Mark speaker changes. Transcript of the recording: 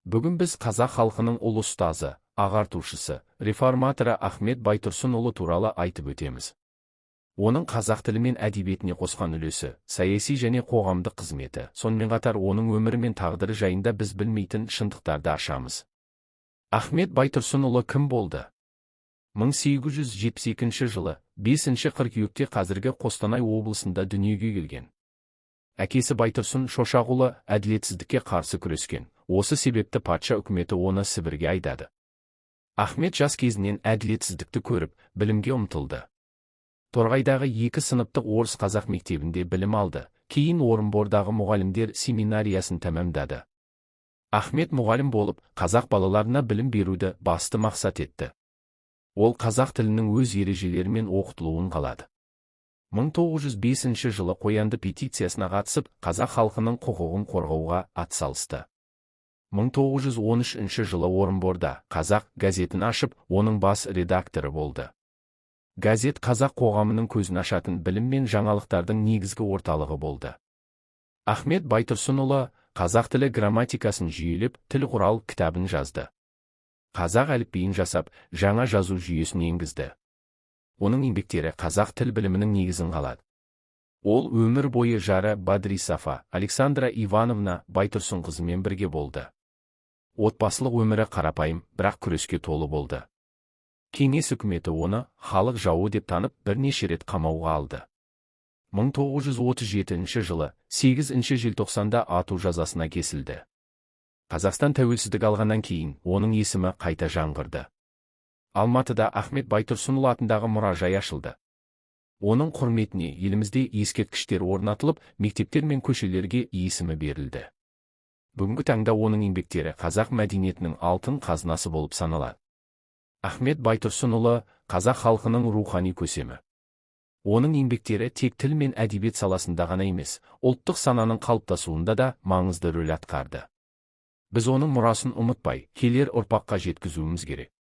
Speaker 1: Бүгін біз қазақ халқының ұлы ұстазы, ағартушысы, реформаторы Ахмет Байтұрсынұлы туралы айтып өтеміз. Оның қазақ тілі мен әдебиетіне қосқан үлесі, саяси және қоғамдық қызметі, сонымен қатар оның өмірі мен тағдыры жайында біз білмейтін шындықтарды ашамыз. Ахмет Байтұрсынұлы кім болды? 1872 жылы 5 қыркүйекте қазіргі Қостанай облысында дүниеге келген. Әкесі Байтұрсын Шошақұлы әділетсіздікке қарсы күрескен. Осы себепті патша үкіметі оны Сібірге айдады. Ахмет жас кезінен әділетсіздікті көріп, білімге ұмтылды. Торғайдағы 2 сыныптық орыс қазақ мектебінде білім алды, кейін Орынбордағы мұғалімдер семинариясын тәмамдады. Ахмет мұғалім болып, қазақ балаларына білім беруді басты мақсат етті. Ол қазақ тілінің өз ережелерімен оқытылуын қалады. 1905 жылы қоянды петициясына қатысып, қазақ халқының құқығын қорғауға атсалысты. 1913 жылы Орынборда «Қазақ» газетін ашып, оның бас редакторы болды. Газет қазақ қоғамының көзін ашатын білім мен жаңалықтардың негізгі орталығы болды. Ахмет Байтұрсынұлы қазақ тілі грамматикасын жүйелеп, тіл құрал кітабын жазды. Қазақ әліпбиін жасап, жаңа жазу жүйесін енгізді. Оның еңбектері қазақ тіл білімінің негізін қалады. Ол өмір бойы жары Бадрисафа Александра Ивановна Байтұрсынқызымен бірге болды. Отбасылық өмірі қарапайым, бірақ күреске толы болды. Кеңес үкіметі оны халық жауы деп танып, бірнеше рет қамауға алды. 1937 жылы 8 желтоқсанда ату жазасына кесілді. Қазақстан тәуелсіздік алғаннан кейін оның есімі қайта жаңғырды. Алматыда Ахмет Байтұрсынұлы атындағы мұражай ашылды. Оның құрметіне елімізде ескерткіштер орнатылып, мектептер мен көшелерге есімі берілді. Бүгінгі таңда оның еңбектері қазақ мәдениетінің алтын қазынасы болып саналады. Ахмет Байтұрсынұлы қазақ халқының рухани көсемі. Оның еңбектері тек тіл мен әдебиет саласында ғана емес, ұлттық сананың қалыптасуында да маңызды рөл атқарды. Біз оның мұрасын ұмытпай, келер ұрпаққа жеткізуіміз керек.